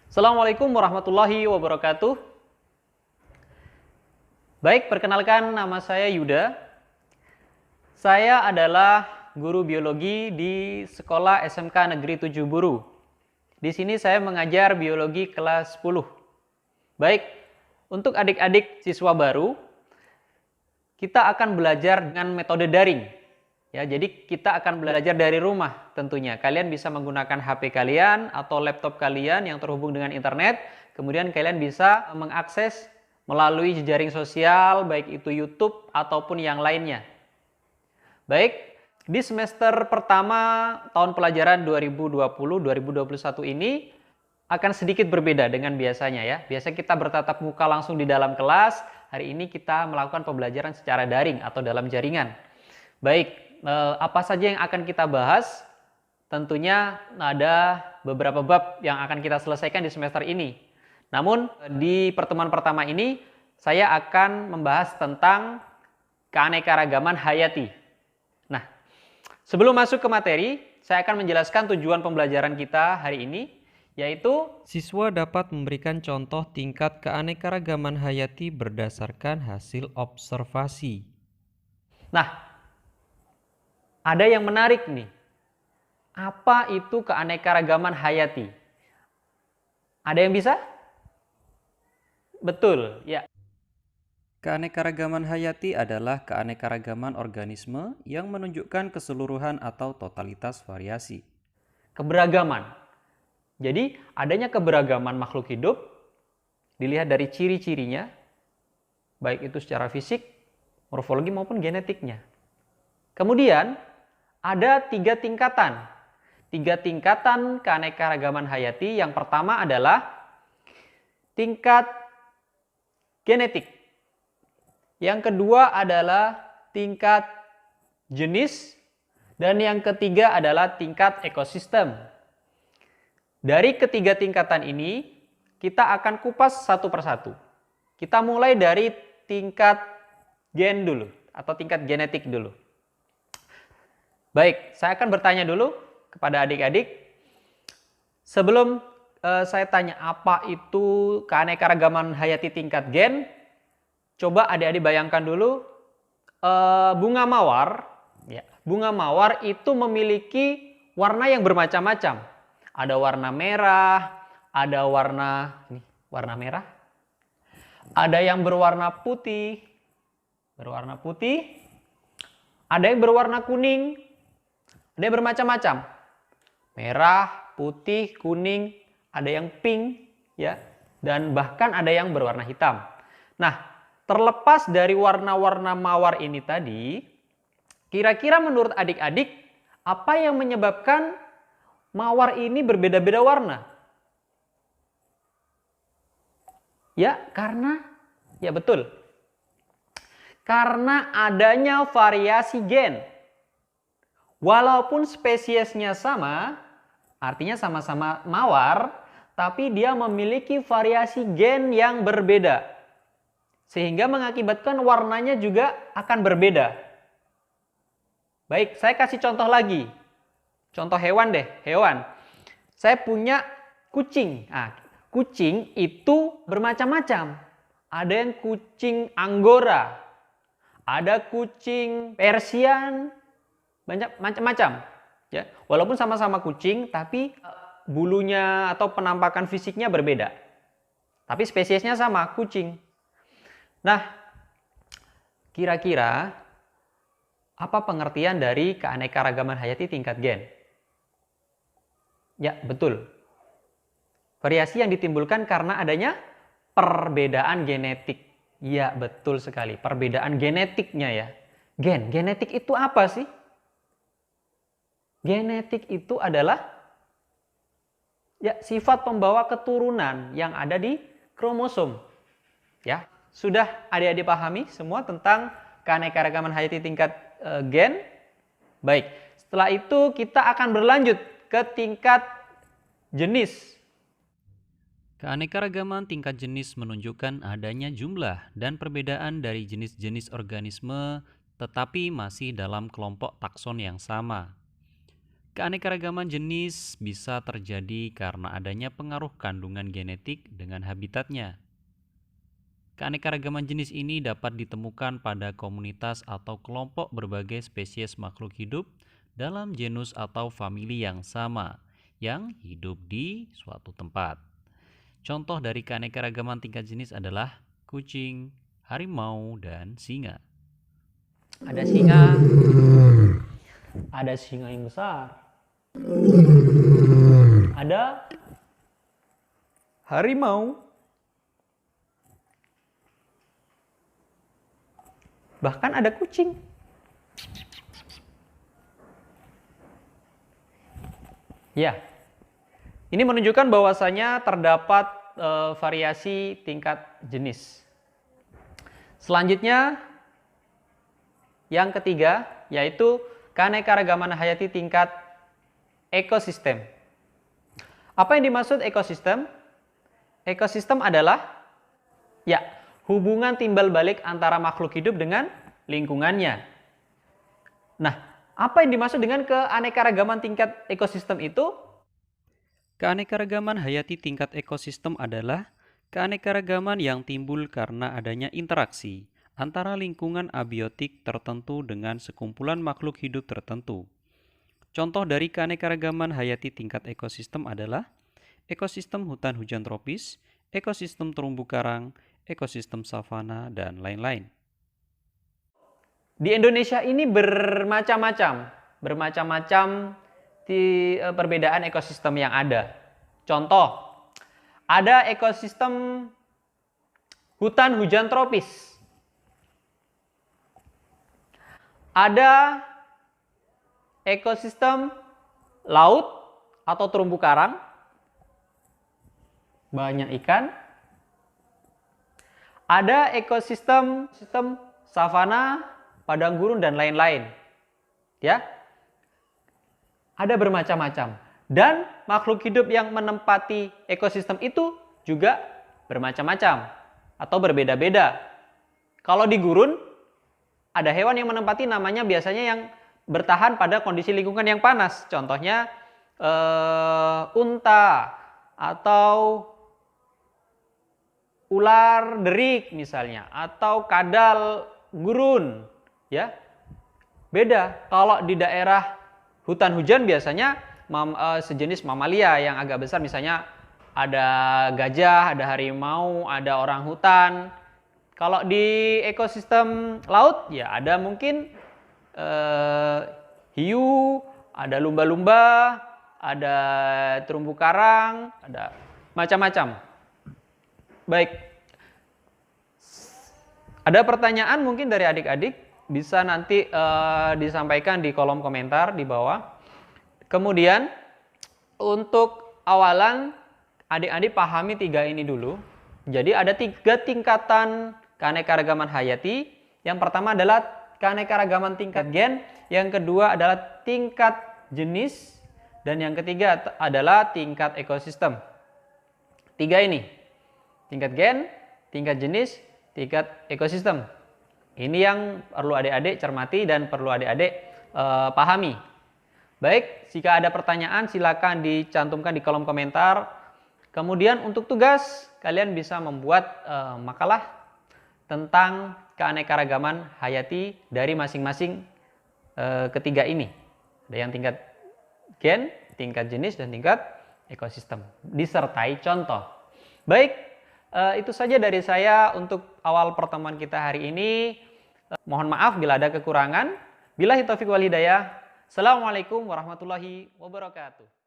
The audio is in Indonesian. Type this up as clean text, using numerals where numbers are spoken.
Assalamualaikum warahmatullahi wabarakatuh. Baik, perkenalkan nama saya Yuda. Saya adalah guru biologi di Sekolah SMK Negeri 7 Buru. Di sini saya mengajar biologi kelas 10. Baik, untuk adik-adik siswa baru, kita akan belajar dengan metode daring. Ya, jadi kita akan belajar dari rumah tentunya. Kalian bisa menggunakan HP kalian atau laptop kalian yang terhubung dengan internet. Kemudian kalian bisa mengakses melalui jejaring sosial, baik itu YouTube ataupun yang lainnya. Baik, di semester pertama tahun pelajaran 2020-2021 ini akan sedikit berbeda dengan biasanya ya. Biasa kita bertatap muka langsung di dalam kelas. Hari ini kita melakukan pembelajaran secara daring atau dalam jaringan. Baik, apa saja yang akan kita bahas? Tentunya ada beberapa bab yang akan kita selesaikan di semester ini. Namun di pertemuan pertama ini saya akan membahas tentang keanekaragaman hayati. Nah, sebelum masuk ke materi, saya akan menjelaskan tujuan pembelajaran kita hari ini, yaitu Siswa dapat memberikan contoh tingkat keanekaragaman hayati berdasarkan hasil observasi. Nah, ada yang menarik nih. Apa itu keanekaragaman hayati? Ada yang bisa? Betul, ya. Keanekaragaman hayati adalah keanekaragaman organisme yang menunjukkan keseluruhan atau totalitas variasi. Keberagaman. Jadi, adanya keberagaman makhluk hidup dilihat dari ciri-cirinya, baik itu secara fisik, morfologi maupun genetiknya. Kemudian, ada 3 tingkatan. 3 tingkatan keanekaragaman hayati. Yang pertama adalah tingkat genetik. Yang kedua adalah tingkat jenis. Dan yang ketiga adalah tingkat ekosistem. Dari ketiga tingkatan ini, kita akan kupas satu persatu. Kita mulai dari tingkat gen dulu, atau tingkat genetik dulu. Baik, saya akan bertanya dulu kepada adik-adik. Sebelum saya tanya apa itu keanekaragaman hayati tingkat gen, coba adik-adik bayangkan dulu bunga mawar. Ya, bunga mawar itu memiliki warna yang bermacam-macam. Ada warna merah, ada warna merah, ada yang berwarna putih, ada yang berwarna kuning, ada yang bermacam-macam. Merah, putih, kuning, ada yang pink, ya, dan bahkan ada yang berwarna hitam. Nah, terlepas dari warna-warna mawar ini tadi, kira-kira menurut adik-adik, apa yang menyebabkan mawar ini berbeda-beda warna? Ya, ya betul. Karena adanya variasi gen. Walaupun spesiesnya sama, artinya sama-sama mawar, tapi dia memiliki variasi gen yang berbeda. Sehingga mengakibatkan warnanya juga akan berbeda. Baik, saya kasih contoh lagi. Contoh hewan deh, hewan. Saya punya kucing. Nah, kucing itu bermacam-macam. Ada yang kucing Anggora, ada kucing Persian, banyak macam-macam. Ya, walaupun sama-sama kucing, tapi bulunya atau penampakan fisiknya berbeda. Tapi spesiesnya sama, kucing. Nah, kira-kira apa pengertian dari keanekaragaman hayati tingkat gen? Ya, betul. Variasi yang ditimbulkan karena adanya perbedaan genetik. Ya, betul sekali. Perbedaan genetiknya ya. Genetik itu apa sih? Genetik itu adalah ya sifat pembawa keturunan yang ada di kromosom. Ya, sudah adik-adik pahami semua tentang keanekaragaman hayati tingkat gen? Baik, setelah itu kita akan berlanjut ke tingkat jenis. Keanekaragaman tingkat jenis menunjukkan adanya jumlah dan perbedaan dari jenis-jenis organisme tetapi masih dalam kelompok takson yang sama. Keanekaragaman jenis bisa terjadi karena adanya pengaruh kandungan genetik dengan habitatnya. Keanekaragaman jenis ini dapat ditemukan pada komunitas atau kelompok berbagai spesies makhluk hidup dalam genus atau famili yang sama yang hidup di suatu tempat. Contoh dari keanekaragaman tingkat jenis adalah kucing, harimau, dan singa. Ada singa, ada singa yang besar, ada harimau, bahkan ada kucing. Ya, ini menunjukkan bahwasanya terdapat variasi tingkat jenis. Selanjutnya, yang ketiga, yaitu keanekaragaman hayati tingkat ekosistem. Apa yang dimaksud ekosistem? Ekosistem adalah hubungan timbal balik antara makhluk hidup dengan lingkungannya. Nah, apa yang dimaksud dengan keanekaragaman tingkat ekosistem itu? Keanekaragaman hayati tingkat ekosistem adalah keanekaragaman yang timbul karena adanya interaksi antara lingkungan abiotik tertentu dengan sekumpulan makhluk hidup tertentu. Contoh dari keanekaragaman hayati tingkat ekosistem adalah ekosistem hutan hujan tropis, ekosistem terumbu karang, ekosistem savana, dan lain-lain. Di Indonesia ini bermacam-macam perbedaan ekosistem yang ada. Contoh, ada ekosistem hutan hujan tropis. Ada ekosistem laut atau terumbu karang. Banyak ikan. Ada ekosistem savana, padang gurun, dan lain-lain. Ya. Ada bermacam-macam. Dan makhluk hidup yang menempati ekosistem itu juga bermacam-macam atau berbeda-beda. Kalau di gurun, ada hewan yang menempati namanya biasanya yang bertahan pada kondisi lingkungan yang panas. Contohnya unta atau ular derik misalnya, atau kadal gurun. Ya, beda. Kalau di daerah hutan hujan biasanya sejenis mamalia yang agak besar, misalnya ada gajah, ada harimau, ada orang hutan. Kalau di ekosistem laut ya ada mungkin hiu, ada lumba-lumba, ada terumbu karang, ada macam-macam. Baik. Ada pertanyaan mungkin dari adik-adik, bisa nanti disampaikan di kolom komentar di bawah. Kemudian untuk awalan adik-adik pahami 3 ini dulu. Jadi ada 3 tingkatan keanekaragaman hayati. Yang pertama adalah keanekaragaman tingkat gen, yang kedua adalah tingkat jenis, dan yang ketiga adalah tingkat ekosistem. 3 ini, tingkat gen, tingkat jenis, tingkat ekosistem. Ini yang perlu adik-adik cermati dan perlu adik-adik pahami. Baik, jika ada pertanyaan silakan dicantumkan di kolom komentar. Kemudian untuk tugas, kalian bisa membuat makalah tentang keanekaragaman hayati dari masing-masing ketiga ini. Ada yang tingkat gen, tingkat jenis, dan tingkat ekosistem. Disertai contoh. Baik, itu saja dari saya untuk awal pertemuan kita hari ini. Mohon maaf bila ada kekurangan. Billahi taufiq wal hidayah. Assalamualaikum warahmatullahi wabarakatuh.